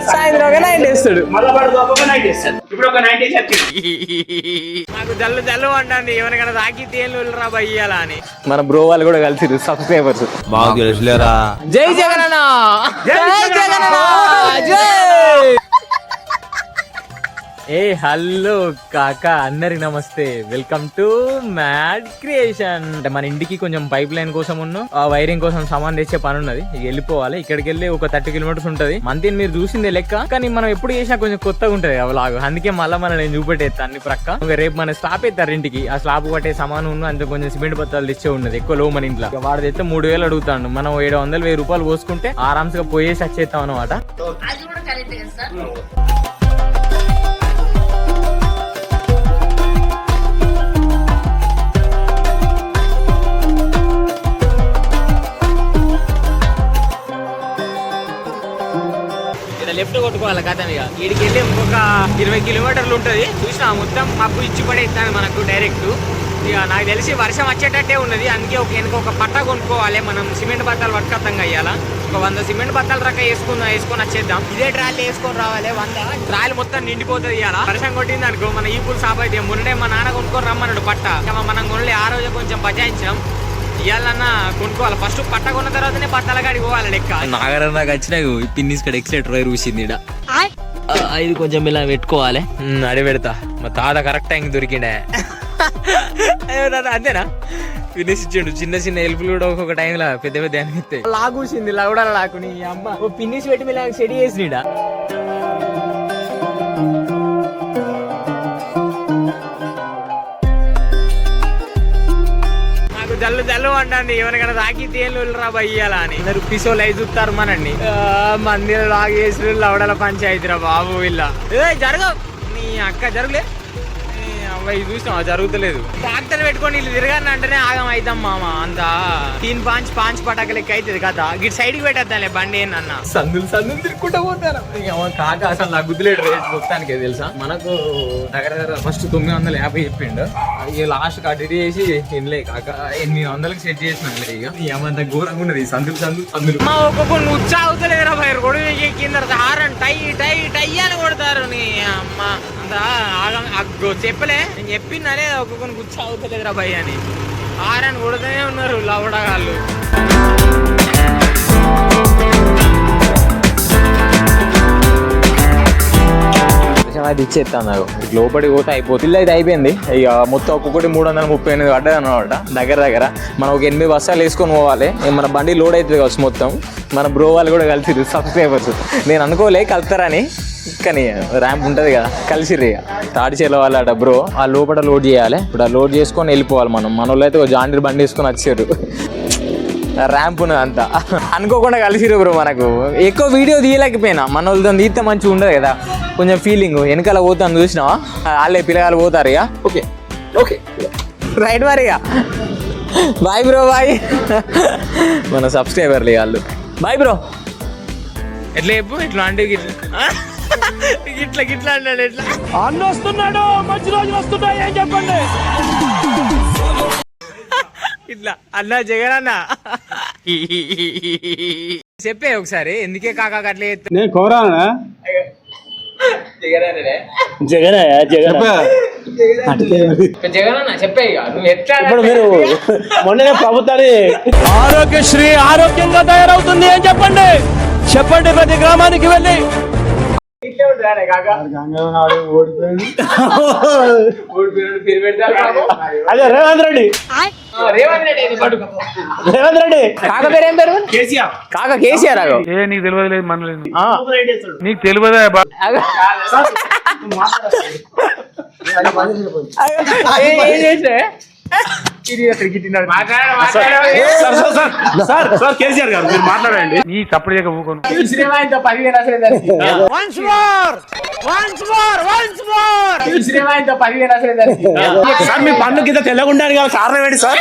సాయంత్రం ఒక నైట్ వేస్తాడు. నాకు జల్లు జల్లు అంటుంది ఎవరికైనా తాకి తేలు రా బయ్యాలా అని. మన బ్రో వాళ్ళు కూడా కలిసి సబ్స్క్రైబర్స్. జై జగనన్న, జై జగనన్న, జై. ఏ హలో కాకా, అందరికి నమస్తే, వెల్కమ్ టు మ్యాడ్ క్రియేషన్. అంటే మన ఇంటికి కొంచెం పైప్ లైన్ కోసం ఆ వైరింగ్ కోసం సామాన్ తెచ్చే పని ఉన్నది. ఇక వెళ్ళిపోవాలి. ఇక్కడికి వెళ్ళి ఒక 30 కిలోమీటర్స్ ఉంటది. మంత్ మీరు చూసిందే లెక్క, కానీ మనం ఎప్పుడు చేసినా కొంచెం కొత్తగా ఉంటది అలాగ. అందుకే మళ్ళీ మనం నేను చూపెట్టేస్తా అన్ని ప్రక్క. రేపు మన స్లాబ్ ఎత్తారు ఇంటికి. ఆ స్లాబ్ పట్టే సామాను అందులో కొంచెం సిమెంట్ బత్తాలు తెచ్చే ఉన్నది ఎక్కువ లో మన ఇంట్లో. వాడు తెస్తే 3000 అడుగుతాడు. మనం 700-1000 రూపాయలు పోసుకుంటే ఆరామ్స్గా పోయేసి వచ్చేస్తాం అనమాట. లెఫ్ట్ కొట్టుకోవాలి కథ. ఇక వీడికి వెళ్ళి ఇంకొక 20 కిలోమీటర్లు ఉంటుంది. చూసినా మొత్తం మబ్బు ఇచ్చి పడేస్తాను మనకు డైరెక్ట్. ఇక నాకు తెలిసి వర్షం వచ్చేటట్టే ఉన్నది. అందుకే ఒక పట్ట కొనుక్కోవాలి. మనం సిమెంట్ బత్తాలు పట్టుకొద్దాం అయ్యాల. ఒక 100 సిమెంట్ బత్తాల రక వేసుకొని వచ్చేద్దాం. ఇదే ట్రాలీ వేసుకొని రావాలి. 100 ట్రాలీ మొత్తం నిండిపోతుంది. ఇవాళ వర్షం కొట్టింది అనుకో మన ఈ పూలు సాప్ అయితే. మొన్నే మా నాన్న కొనుక్కొని రమ్మన్నాడు పట్ట. మనం కొనలే. ఆ రోజే కొంచెం బచాయించాం. ఇవాళన్నా కొనుక్కోవాలి. ఫస్ట్ పట్ట కొన్న తర్వాతనే బత్తాల కాడికి పోవాలి లెక్క. నాగర నాకు వచ్చినాయి పిన్నిస్ కడ ఎక్సలెటర్ వైర్ చూసింది. ఇది కొంచెం ఇలా పెట్టుకోవాలి. అడి పెడతా. మా తాత కరెక్ట్ టైంకి దొరికిండే. అంతేనా? ఫినిష్ ఇచ్చిండు. చిన్న చిన్న హెల్ప్లు కూడా ఒక్కొక్క టైంలో పెద్ద పెద్ద అనిపిస్తాయి. లాగూసింది లవడా లాకుని అమ్మ పిన్నిస్ పెట్టి మీద సెడి చేసినీడా. జల్లు జల్లు అంటుంది ఎవరికైనా తాకి తేలు రా బయ్యాలా అని. పిసోలు అయి చూస్తారు మనని. మందిలో లాగేసి లవడల పంచాయతీ రా బాబు వీళ్ళ. జరగవు నీ అక్క జరుగులే. అవ్వయి చూసినా జరుగుతలేదు. ట్రాక్టర్ పెట్టుకొని వీళ్ళు తిరగాని అంటేనే ఆగం అవుతాం మామ. అంతా 3 పాంచ్ పటాక లెక్క అవుతుంది కదా. గిట్ సైడ్ కి పెట్టేద్దాంలే బండి ఏంటన్న. సందులు తిరుక్కుంటా పోతారు. కాక అసలు నాకు గుద్దులేడు రేట్ మొత్తానికి తెలుసా. మనకు దగ్గర ఫస్ట్ 950 చెప్పిండు. ఇక లాస్ట్ కట్టి చేసి తినలే కాక 800కి సెట్ చేసినాలే. ఇక ఏమంత ఘోరంగా ఉన్నది. సందులు మా ఒక్కొక్క ఉచ్చా అవుతలేదురా బయట గొడవ కింద హారన్ టై టై టై అని కొడతారు. నీ అమ్మ అంతా ఆగం చెప్పలే. నేను చెప్పిందనే ఒక్కొక్కరు గుచ్చి అవుతలేదురా భయ్ అని. ఆరని కొడుతూనే ఉన్నారు లవడగాళ్ళు. అది ఇచ్చేస్తాను నాకు. లోపలికి పోతే అయిపోతుంది. అయితే అయిపోయింది. ఇక మొత్తం ఒక్కొక్కటి 338 పడ్డది అనమాట. దగ్గర మనం ఒక 8 బస్తాలు వేసుకొని పోవాలి. మన బండి లోడ్ అవుతుంది కావచ్చు మొత్తం. మన బ్రో వాళ్ళు కూడా కలిసి సబ్స్క్రైబర్స్. నేను అనుకోలే కలుతారని, కానీ ర్యాంప్ ఉంటుంది కదా కలిసిర్రు. ఇక తాడిచేల వాళ్ళ బ్రో ఆ లోపల లోడ్ చేయాలి. ఇప్పుడు ఆ లోడ్ చేసుకొని వెళ్ళిపోవాలి. మన వాళ్ళు అయితే ఒక జాండీర్ బండి వేసుకొని వచ్చారు. ర్యాంప్ ఉన్నది అంతా అనుకోకుండా కలిసిరు బ్రో. మనకు ఎక్కువ వీడియో తీయలేకపోయినా. మన వాళ్ళతో తీస్తే మంచిగా ఉండదు కదా, కొంచెం ఫీలింగ్. వెనకాల పోతాను చూసినావా, వాళ్ళే పిల్లగాలు పోతారు. ఇక ఓకే రైట్ మరి. ఇక బాయ్ బ్రో, బాయ్. మన సబ్స్క్రైబర్లు వాళ్ళు. Bye bro. ఎట్లా చెప్పు ఇట్లా అంటే గిట్లా అన్నాడు. ఎట్లా అన్న వస్తున్నాడు, మంచి రోజులు వస్తున్నాయి ఏం చెప్పండి. ఇట్లా అన్నా జగన్ అన్న చెప్పే ఒకసారి ఎందుకే కాకా అట్లా నేను కోరానా జగన్ చెప్పే. ఇప్పుడు మీరు మొన్ననే ప్రభుత్వాన్ని ఆరోగ్యశ్రీ ఆరోగ్యంగా తయారవుతుంది అని చెప్పండి ప్రతి గ్రామానికి వెళ్ళి. అదే రేవంత్ రెడ్డి కాక పేరేం పేరు? కాక కేసీఆర్. నీకు తెలియదు మనలేదు, నీకు తెలియదా? ఏం చేసే కేసీఆర్ గారు మీరు మాట్లాడండి. నీ సప్పుడు చేయక ఊకోను. సార్ మీ పన్ను కింద తెల్లగుండాలి కదా కారణం ఏంటి సార్?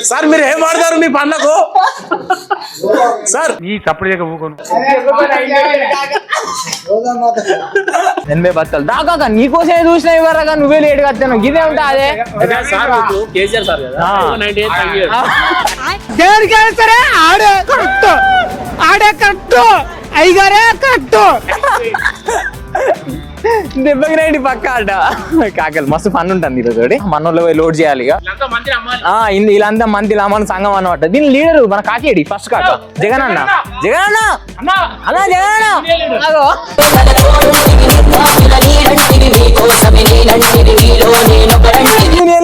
సార్ మీరు ఏం వాడతారు మీ పన్నుకు? సార్ నీ సప్పుడు చేయక ఊకోను. 80 బత్తాలు దాకా నీకోసమే చూసినా ఇవ్వరా. నువ్వే లేట్ కట్టాను. గిదే ఉంటా అదే. కేసీఆర్ సార్ కదా దేనికైనా సరే ఆడే కరెక్ట్ అయ్యగారే కరెక్ట్ దెబ్బకి రండి పక్క ఆట కాకలు మస్తు పని ఉంటుంది ఈరోజు మనోళ్ళు లోడ్ చేయాలి ఇక వీళ్ళంతా మంది మన సంఘం అన్నమాట దీని లీడరు మన కాకేడి ఫస్ట్ కాక జగన్ అన్న అన్నా జగన్ అన్న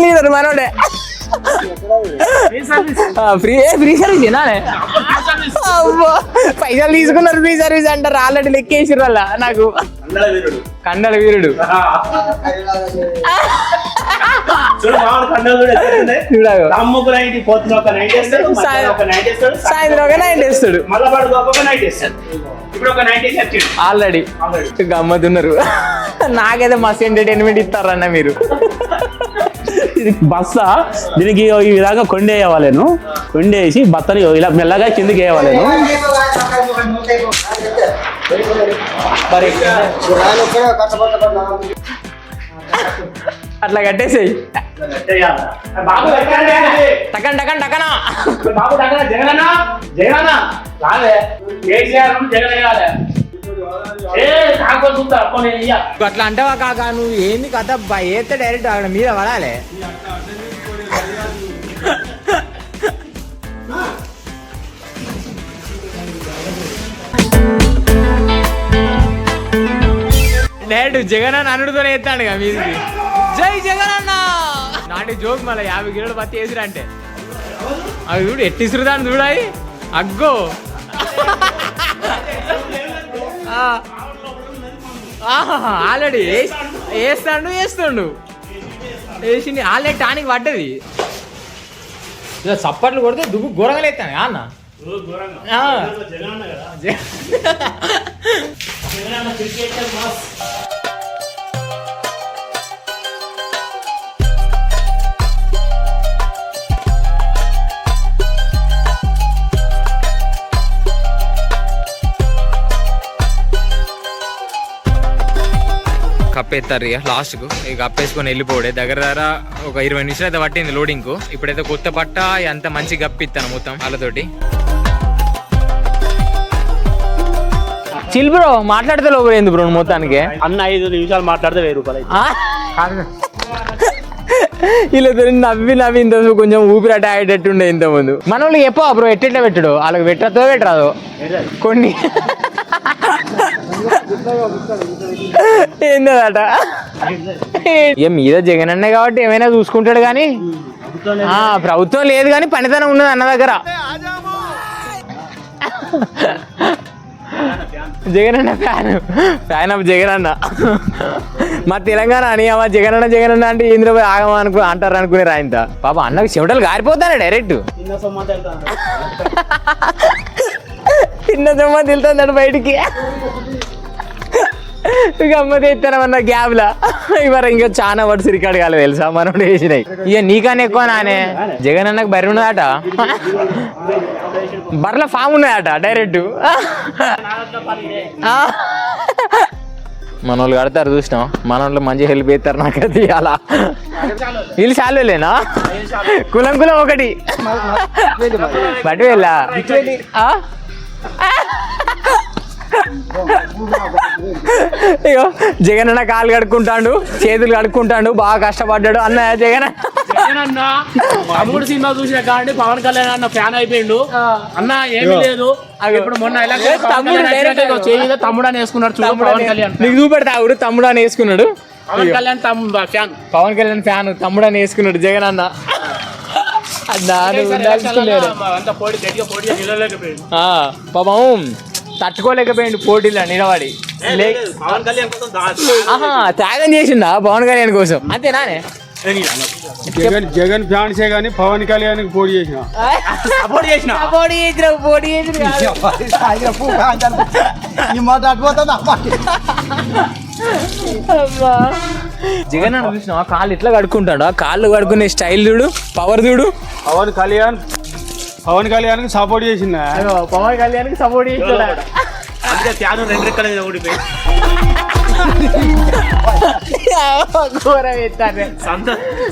లీడర్ మనోడే ఫ్రీ సర్వీస్ పైసలు తీసుకున్నారు ఫ్రీ సర్వీస్ అంటారు ఆల్రెడీ లెక్కేసారు వాళ్ళ నాకు కండల వీరుడు సాయంత్రం ఒక నైట్ వేస్తాడు ఆల్రెడీ గమ్మతున్నారు నాకైతే మస్తు ఎంటర్టైన్మెంట్ ఇస్తారన్న మీరు ఇది బస్స దీనికి ఈ విధంగా కొండేయవాలేను కొండేసి బత్తని ఇలా మెల్లగా కిందకి వేయవాలేను అట్లా కట్టేసేయి టకన్ టకన్ టకనా అట్లా అంటావా కాక నువ్వు ఏంది కథ ఏతే డైరెక్ట్ అక్కడ మీద పడాలి డైరెక్ట్ జగన్ అన్న అనుడితోనే ఎత్తాడు కదా మీదికి జై జగన్ అన్న నాటి జోక్ మళ్ళీ 50 కిలోలు పత్తి వేసిరా అంటే అవి చూడు ఎట్టిసురుదాన్ని చూడాయి అగ్గో ఆల్రెడీ వేస్తాడు వేసింది ఆల్రెడీ టానికి పడ్డది ఇలా చప్పట్లు కొడితే దుబ్బు ఘోరంగా లేస్తాను అన్న కప్పేస్తారు ఇక లాస్ట్కు ఇక కప్పేసుకొని వెళ్ళిపోడే దగ్గర ఒక 20 నిమిషాలు అయితే పట్టింది లోడింగ్కు ఇప్పుడైతే కొత్త పట్ట ఎంత మంచి గప్పిస్తాను మొత్తం వాళ్ళతోటి చిల్ బ్రో మాట్లాడితే లోపలేదు బ్రో మొత్తానికి అన్న 5 నిమిషాలు మాట్లాడితే 1000 రూపాయలు ఇలా నవ్వి ఇంత కొంచెం ఊపిరి అయ్యేటట్టు ఉండే ఇంతకుముందు మన వాళ్ళకి చెప్పా బ్రో ఎట్లా పెట్టాడు వాళ్ళకి పెట్టరాదో కొన్ని ఏందట ఇక మీద జగన్ అన్న కాబట్టి ఏమైనా చూసుకుంటాడు కానీ ప్రభుత్వం లేదు కానీ పనితనం ఉన్నది అన్న దగ్గర జగన్ అన్న ఫ్యాన్ ఆఫ్ జగన్ అన్న మా తెలంగాణ అని జగన్ అన్న అంటే ఇంద్రపోయి ఆగమనుకో అంటారు అనుకునే రాయంత పాప అన్నకు చెమటలు గారిపోతాను డైరెక్ట్ చిన్న సొమ్మ తెలుతాడు బయటికి గమ్మతి ఇస్తానమన్న గ్యాబ్లా ఇవరు ఇంకా చాలా వర్డ్స్ రికార్డ్ కాలేదు తెలుసా మనం వేసినాయి ఇక నీకన్నా ఎక్కువ నానే జగన్ అన్నకు బర్రె ఉన్నదట బర్రెల ఫామ్ ఉన్నదట డైరెక్ట్ మన వాళ్ళు కడతారు చూసినాం మన వాళ్ళు మంచి హెల్ప్ చేస్తారు నాకు అది అలా వీళ్ళు చాలులేనా కులం ఒకటి బట్టి వెళ్ళా ఇగో జగన్ అన్న కాళ్ళు కడుక్కుంటాడు చేతులు కడుక్కుంటాడు బాగా కష్టపడ్డాడు అన్న జగన్ అన్న తమ్ముడు సినిమా చూసిన కాబట్టి పవన్ కళ్యాణ్ అన్న ఫ్యాన్ అయిపోయిండు అన్న ఏమీ లేదు ఇప్పుడు మొన్న తమ్ముడు అని వేసుకున్నాడు చూడు పవన్ కళ్యాణ్ నీకు చూపెడతా తమ్ముడు అని వేసుకున్నాడు పవన్ కళ్యాణ్ ఫ్యాన్ పవన్ కళ్యాణ్ ఫ్యాన్ తమ్ముడు అని వేసుకున్నాడు జగన్ అన్న పాపం తట్టుకోలేకపోయిండు పోటీలో నిలబడి త్యాగం చేసిందా పవన్ కళ్యాణ్ కోసం అంతేనానే జగన్ ఫ్యాన్సే కానీ పవన్ కళ్యాణ్ పోటీ చేసిన జగన్ అన్న చూసినా కాళ్ళు ఇట్లా కడుక్కుంటాడు ఆ కాళ్ళు కడుక్కునే స్టైల్ చూడు పవర్ చూడు పవన్ కళ్యాణ్ కి సపోర్ట్ చేసిందా పవన్ కళ్యాణ్ కి సపోర్ట్ చేస్తాడా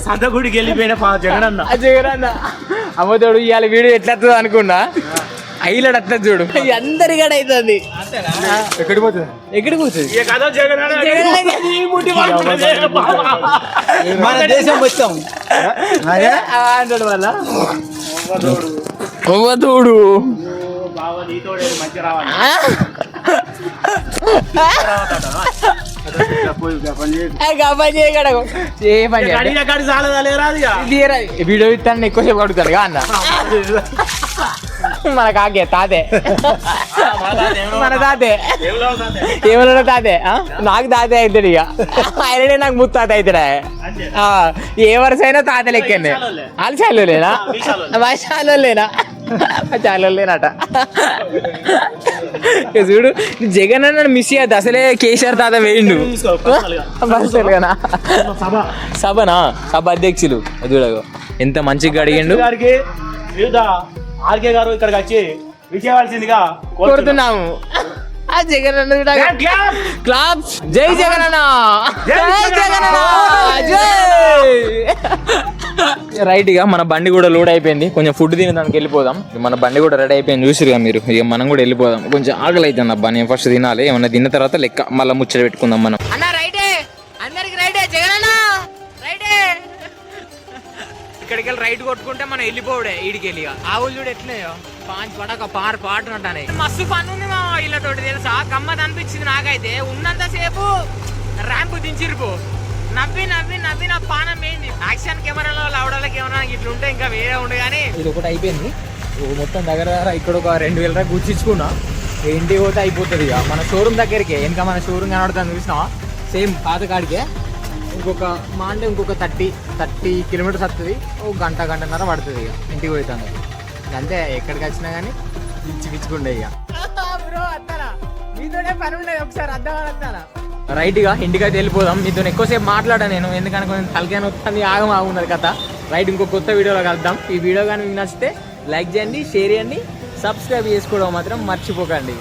సంత గుడికి వెళ్ళిపోయిన జగన్ అన్న అమ్మతోడు ఇవాళ వీడియో ఎట్లా వస్తుందో అనుకున్నా హైలైట్ వస్తుంది చూడు అందరి గడ అవుతుంది ఎక్కడికి పోతుంది ఎక్కడికి పోతుంది మన దేశం మొత్తం అంటాడు వల్ల తోడు వీడియో ఇస్తాను ఎక్కువసేపు అడుగుతాడు అన్న మన కాకే తాతే మన తాతే ఏమన్నా తాతే నాకు తాతే అవుతాడు ఇక ఆయననే నాకు ముత్తాత అవుతాడా ఏ వరుస అయినా తాత లెక్కండి వాళ్ళు చాలులేనా చాలులేనా చాలులేనట చూడు జగన్ అన్న మిస్ అయ్యద్దు అసలే కేసీఆర్ తాత వేయండు సభనా సభ అధ్యక్షులు చూడగో ఎంత మంచిగా అడిగిండు ఆర్కే గారు ఇక్కడికి వచ్చి విజయవాల్సిందిగా కోరుతున్నాము ఆ జగన్ అన్న క్లాప్స్ జై జగన్ అన్న జై జగన్ అన్న రైట్ గా మన బండి కూడా లోడ్ అయిపోయింది కొంచెం ఫుడ్ తినడానికి వెళ్ళిపోదాం మన బండి కూడా రెడీ అయిపోయింది చూసిరుగా మీరు ఇక మనం కూడా వెళ్ళిపోదాం కొంచెం ఆకలి అవుతుంది అబ్బా నేను ఫస్ట్ తినాలి ఏమన్నా తిన్న తర్వాత లెక్క మళ్ళీ ముచ్చట పెట్టుకుందాం మనం అన్న రైటే అందరికి రైటే జగన్ అన్న రైటే ఇక్కడికి వెళ్ళి రైట్ కొట్టుకుంటే మనం వెళ్ళిపోవడే ఈడికి వెళ్ళి ఆవులు చూడు ఎట్లయో పాంచ్ పడక పారు పాటు అంటానే మస్తు పని ఉంది మా వీళ్ళతోటి తెలుసా గమ్మత్ అనిపించింది నాకైతే ఉన్నంతసేపు ర్యాంప్ దించిరుపో నవ్వి నవ్వి నవ్వి నా పానం ఏంది యాక్షన్ కెమెరాలో లవడాల కెమెరా ఇట్లా ఉంటే ఇంకా వేరే ఉండు కానీ ఇది ఒకటి అయిపోయింది మొత్తం దగ్గర ఇక్కడ ఒక 2000 రూపాయలు గుర్తించుకున్నా ఇంటికి పోతే అయిపోతుంది ఇక మన షోరూమ్ దగ్గరికి ఇంకా మన షోరూమ్ కనబడుతుంది చూసినావా సేమ్ పాత కాడికే ఇంకొక మా అంటే ఇంకొక 30 కిలోమీటర్స్ వస్తుంది ఒక గంటన్నర పడుతుంది ఇక ఇంటికి పోతాను అంతే ఎక్కడికి వచ్చినా కానీ పిచ్చుకుండే ఇక మీతోనే పని ఉండేది ఒకసారి అర్థం వస్తానా రైట్ గా ఇంటికైతే వెళ్ళిపోదాం మీతో ఎక్కువసేపు మాట్లాడా నేను ఎందుకంటే కొంచెం తలకాయ వస్తుంది ఆగున్నది కథ రైట్ ఇంకో కొత్త వీడియోలో కలుద్దాం ఈ వీడియో కానీ మీకు నచ్చితే లైక్ చేయండి షేర్ చేయండి సబ్స్క్రైబ్ చేసుకోవడం మాత్రం మర్చిపోకండి